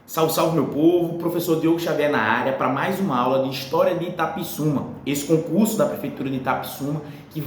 Salve, salve meu povo, professor Diogo Xavier na área para mais uma aula de História de Itapissuma, esse concurso da Prefeitura de Itapissuma que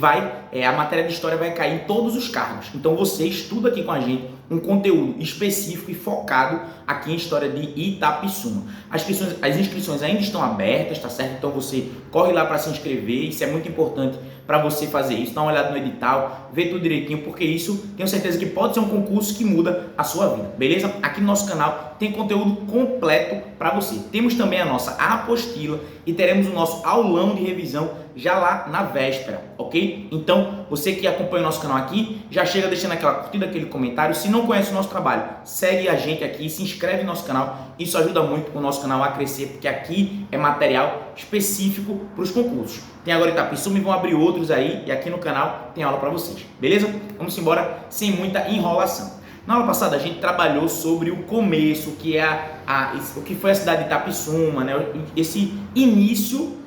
a matéria de História vai cair em todos os cargos, então você estuda aqui com a gente um conteúdo específico e focado aqui em História de Itapissuma. As inscrições ainda estão abertas, tá certo? Então você corre lá para se inscrever, isso é muito importante para você fazer isso, dá uma olhada no edital, vê tudo direitinho, porque isso tenho certeza que pode ser um concurso que muda a sua vida, beleza? Aqui no nosso canal tem conteúdo completo para você. Temos também a nossa apostila e teremos o nosso aulão de revisão já lá na véspera, ok? Então, você que acompanha o nosso canal aqui, já chega deixando aquela curtida, aquele comentário. Se não conhece o nosso trabalho, segue a gente aqui, se inscreve no nosso canal. Isso ajuda muito o nosso canal a crescer, porque aqui é material específico para os concursos. Tem agora Itapissuma e vão abrir outros aí, e aqui no canal tem aula para vocês, beleza? Vamos embora sem muita enrolação. Na aula passada a gente trabalhou sobre o começo, que é o que foi a cidade de Itapissuma, né? Esse início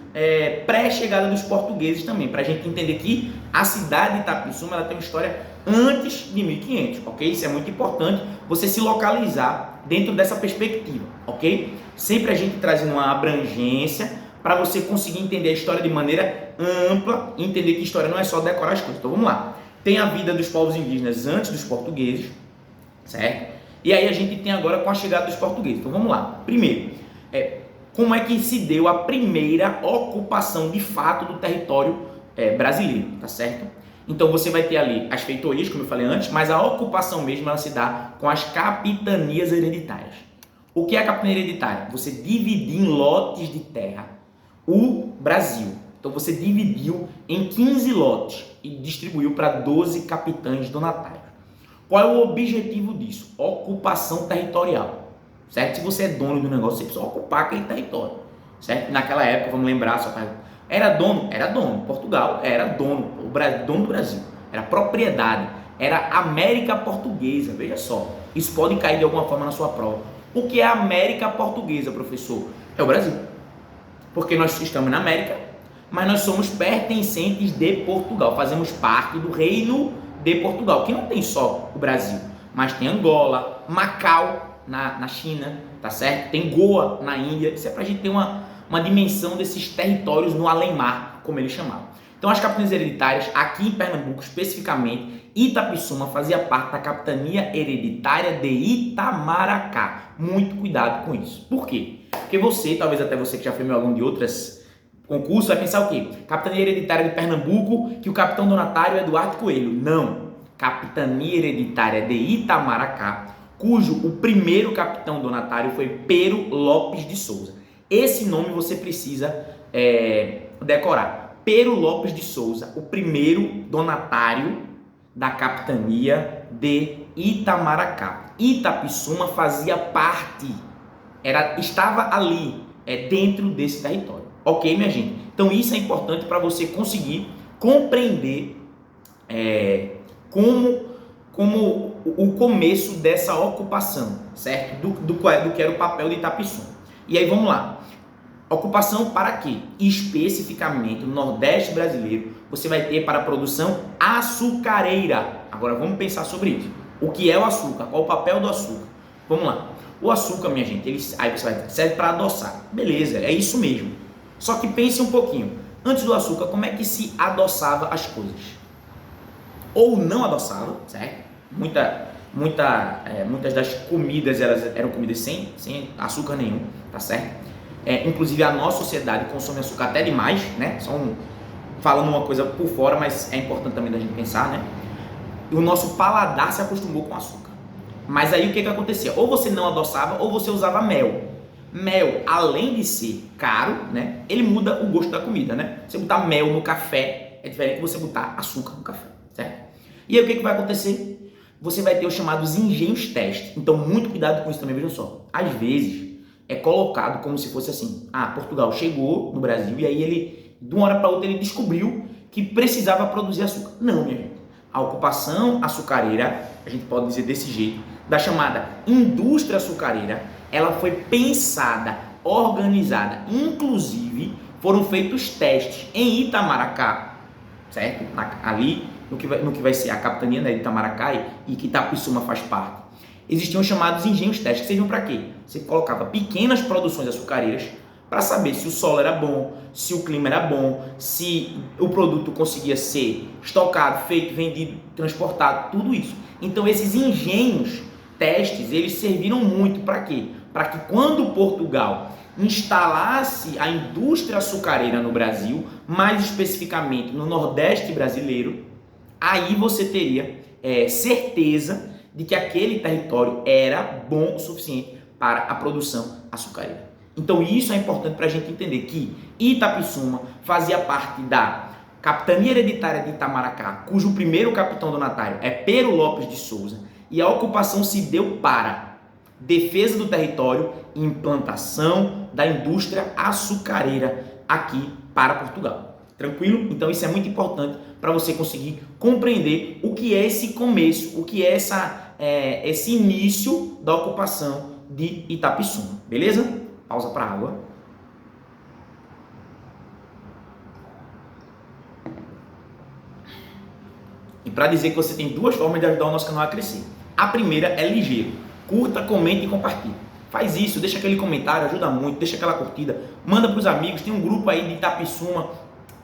pré-chegada dos portugueses também, para a gente entender que a cidade de Itapissuma ela tem uma história antes de 1500, ok? Isso é muito importante, você se localizar dentro dessa perspectiva, ok? Sempre a gente trazendo uma abrangência para você conseguir entender a história de maneira ampla e entender que história não é só decorar as coisas. Então vamos lá, tem a vida dos povos indígenas antes dos portugueses, certo? E aí a gente tem agora com a chegada dos portugueses. Então vamos lá. Primeiro, como é que se deu a primeira ocupação de fato do território brasileiro, tá certo? Então você vai ter ali as feitorias, como eu falei antes, mas a ocupação mesmo ela se dá com as capitanias hereditárias. O que é a capitania hereditária? Você dividir em lotes de terra o Brasil. Então você dividiu em 15 lotes e distribuiu para 12 capitães donatários. Qual é o objetivo disso? Ocupação territorial, certo? Se você é dono do negócio, você precisa ocupar aquele território, certo? Naquela época, vamos lembrar, era dono, Portugal era dono do Brasil, era propriedade, era América Portuguesa, veja só, isso pode cair de alguma forma na sua prova. O que é América Portuguesa, professor? É o Brasil, porque nós estamos na América, mas nós somos pertencentes de Portugal, fazemos parte do reino de Portugal, que não tem só o Brasil, mas tem Angola, Macau na China, tá certo? Tem Goa na Índia. Isso é pra gente ter uma dimensão desses territórios no além-mar, como eles chamavam. Então as capitanias hereditárias, aqui em Pernambuco especificamente, Itapissuma fazia parte da capitania hereditária de Itamaracá. Muito cuidado com isso. Por quê? Porque talvez até você que já foi meu aluno de outras concurso, vai pensar o quê? Capitania Hereditária de Pernambuco, que o capitão donatário é Eduardo Coelho. Não. Capitania Hereditária de Itamaracá, cujo o primeiro capitão donatário foi Pero Lopes de Souza. Esse nome você precisa decorar. Pero Lopes de Souza, o primeiro donatário da capitania de Itamaracá. Itapissuma fazia parte, estava ali, dentro desse território. Ok, minha gente? Então isso é importante para você conseguir compreender como o começo dessa ocupação, certo? Do que era o papel de Itapissuma. E aí vamos lá. Ocupação para quê? Especificamente no Nordeste brasileiro, você vai ter para a produção açucareira. Agora vamos pensar sobre isso. O que é o açúcar? Qual o papel do açúcar? Vamos lá. O açúcar, minha gente, aí você vai serve para adoçar. Beleza, é isso mesmo. Só que pense um pouquinho, antes do açúcar, como é que se adoçava as coisas? Ou não adoçava, certo? Muitas das comidas eram comidas sem açúcar nenhum, tá certo? Inclusive a nossa sociedade consome açúcar até demais, né? Falando uma coisa por fora, mas é importante também da gente pensar, né? E o nosso paladar se acostumou com açúcar. Mas aí o que acontecia? Ou você não adoçava ou você usava mel. Mel, além de ser caro, né, ele muda o gosto da comida, né? Você botar mel no café é diferente de você botar açúcar no café, certo? E aí o que vai acontecer? Você vai ter os chamados engenhos teste. Então, muito cuidado com isso também, vejam só. Às vezes, é colocado como se fosse assim, Portugal chegou no Brasil e aí ele, de uma hora para outra, ele descobriu que precisava produzir açúcar. Não, minha gente. A ocupação açucareira, a gente pode dizer desse jeito, da chamada indústria açucareira, ela foi pensada, organizada, inclusive foram feitos testes em Itamaracá, certo? Ali no que vai ser a capitania de Itamaracá e que Itapissuma faz parte. existiam os chamados engenhos testes, que serviam para quê? Você colocava pequenas produções açucareiras para saber se o solo era bom, se o clima era bom, se o produto conseguia ser estocado, feito, vendido, transportado, tudo isso. Então esses engenhos testes, eles serviram muito para quê? Para que quando Portugal instalasse a indústria açucareira no Brasil, mais especificamente no Nordeste brasileiro, aí você teria certeza de que aquele território era bom o suficiente para a produção açucareira. Então isso é importante para a gente entender que Itapissuma fazia parte da Capitania Hereditária de Itamaracá, cujo primeiro capitão donatário é Pero Lopes de Souza, e a ocupação se deu para defesa do território e implantação da indústria açucareira aqui para Portugal. Tranquilo? Então isso é muito importante para você conseguir compreender o que é esse começo, o que é esse início da ocupação de Itapissuma. Beleza? Pausa para água. E para dizer que você tem duas formas de ajudar o nosso canal a crescer. A primeira é ligeiro. Curta, comente e compartilhe. Faz isso, deixa aquele comentário, ajuda muito, deixa aquela curtida, manda para os amigos, tem um grupo aí de Itapissuma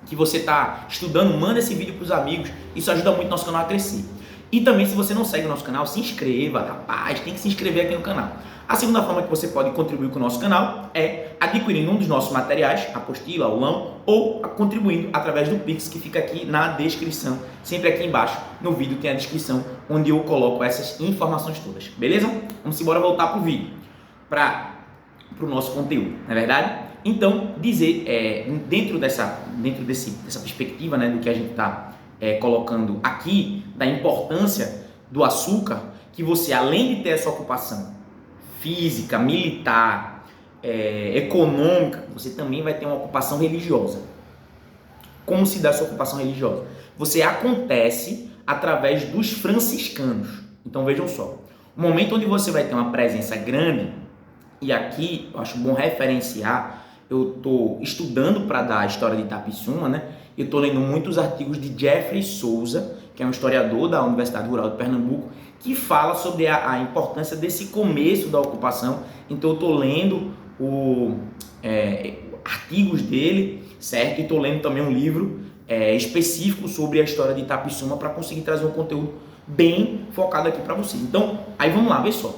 que você está estudando, manda esse vídeo para os amigos, isso ajuda muito o nosso canal a crescer. E também, se você não segue o nosso canal, se inscreva, rapaz, tem que se inscrever aqui no canal. A segunda forma que você pode contribuir com o nosso canal é adquirindo um dos nossos materiais, apostila, aulão, ou contribuindo através do Pix, que fica aqui na descrição, sempre aqui embaixo no vídeo tem a descrição, onde eu coloco essas informações todas, beleza? Vamos embora voltar para o vídeo, para o nosso conteúdo, não é verdade? Então, dizer, dentro dessa perspectiva, né, do que a gente está colocando aqui, da importância do açúcar, que você, além de ter essa ocupação física, militar, econômica, você também vai ter uma ocupação religiosa. Como se dá essa ocupação religiosa? Você acontece através dos franciscanos. Então vejam só, o momento onde você vai ter uma presença grande, e aqui eu acho bom referenciar, eu estou estudando para dar a história de Itapissuma, né? Eu estou lendo muitos artigos de Jeffrey Souza, que é um historiador da Universidade Rural de Pernambuco, que fala sobre a importância desse começo da ocupação. Então eu estou lendo artigos dele, certo? E estou lendo também um livro específico sobre a história de Itapissuma para conseguir trazer um conteúdo bem focado aqui para vocês. Então, aí vamos lá, vê só.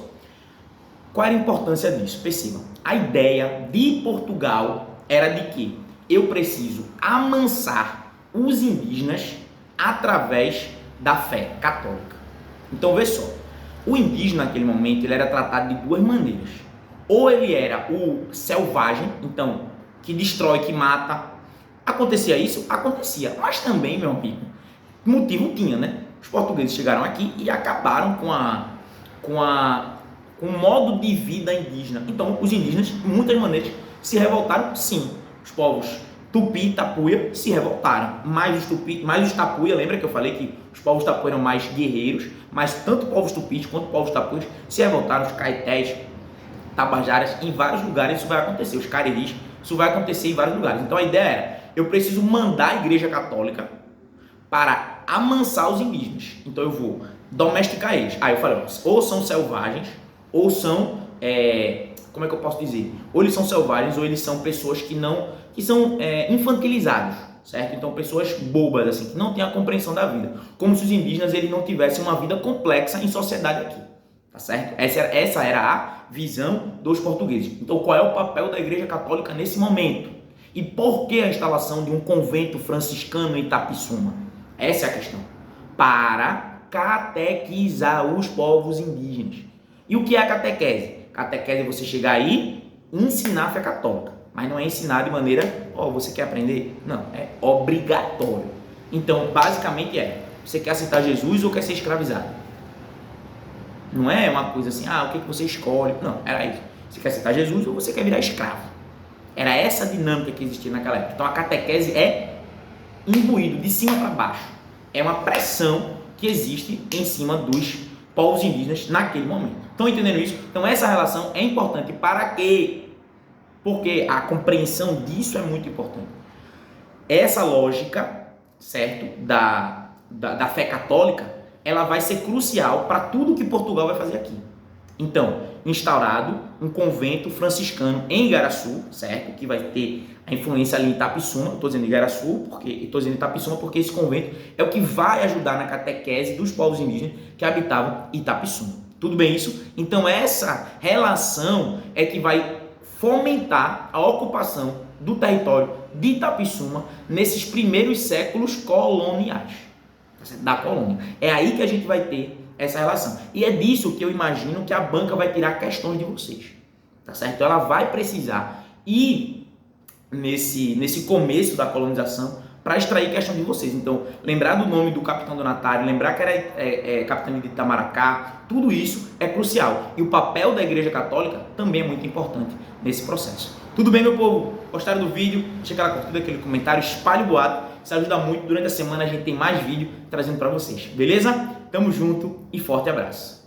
Qual era a importância disso? Percebam, a ideia de Portugal era de que eu preciso amansar os indígenas através da fé católica. Então, vê só, o indígena naquele momento ele era tratado de duas maneiras. Ou ele era o selvagem, então, que destrói, que mata. Acontecia isso? Acontecia. Mas também, meu amigo, motivo tinha, né? Os portugueses chegaram aqui e acabaram com o modo de vida indígena. Então, os indígenas, de muitas maneiras, se revoltaram, sim. Os povos Tupi e Tapuia se revoltaram. Mais os Tapuia, lembra que eu falei que os povos Tapuia eram mais guerreiros, mas tanto povos Tupis quanto povos Tapuias se revoltaram, os Caetés, Tabajaras, em vários lugares isso vai acontecer, os Cariris, isso vai acontecer em vários lugares. Então a ideia era, eu preciso mandar a Igreja Católica para amansar os indígenas. Então eu vou domesticar eles. Aí eu falei, ou são selvagens, ou são, como é que eu posso dizer? Ou eles são selvagens, ou eles são pessoas que são infantilizados, certo? Então pessoas bobas, assim, que não têm a compreensão da vida. Como se os indígenas eles não tivessem uma vida complexa em sociedade aqui, tá certo? Essa era a visão dos portugueses. Então qual é o papel da Igreja Católica nesse momento? E por que a instalação de um convento franciscano em Itapissuma? Essa é a questão. Para catequizar os povos indígenas. E o que é a catequese? Catequese é você chegar aí e ensinar a fé católica. Mas não é ensinar de maneira, você quer aprender? Não, é obrigatório. Então, basicamente você quer aceitar Jesus ou quer ser escravizado? Não é uma coisa assim, o que você escolhe? Não, era isso. Você quer aceitar Jesus ou você quer virar escravo? Era essa a dinâmica que existia naquela época. Então, a catequese é imbuído de cima para baixo. É uma pressão que existe em cima dos povos indígenas naquele momento. Estão entendendo isso? Então essa relação é importante para quê? Porque a compreensão disso é muito importante. Essa lógica, certo, da fé católica, ela vai ser crucial para tudo que Portugal vai fazer aqui. Então, instaurado um convento franciscano em Igaraçu, certo? Que vai ter a influência ali em Itapissuma. Estou dizendo Igaraçu, estou dizendo Itapissuma porque esse convento é o que vai ajudar na catequese dos povos indígenas que habitavam Itapissuma. Tudo bem isso? Então, essa relação é que vai fomentar a ocupação do território de Itapissuma nesses primeiros séculos coloniais da colônia. É aí que a gente vai ter essa relação. E é disso que eu imagino que a banca vai tirar questões de vocês. Tá certo? Então ela vai precisar ir nesse começo da colonização para extrair questão de vocês. Então, lembrar do nome do capitão donatário, lembrar que era capitão de Itamaracá, tudo isso é crucial. E o papel da Igreja Católica também é muito importante nesse processo. Tudo bem, meu povo? Gostaram do vídeo? Deixa aquela curtida, aquele comentário, espalhe o boato. Isso ajuda muito. Durante a semana a gente tem mais vídeo trazendo para vocês. Beleza? Tamo junto e forte abraço.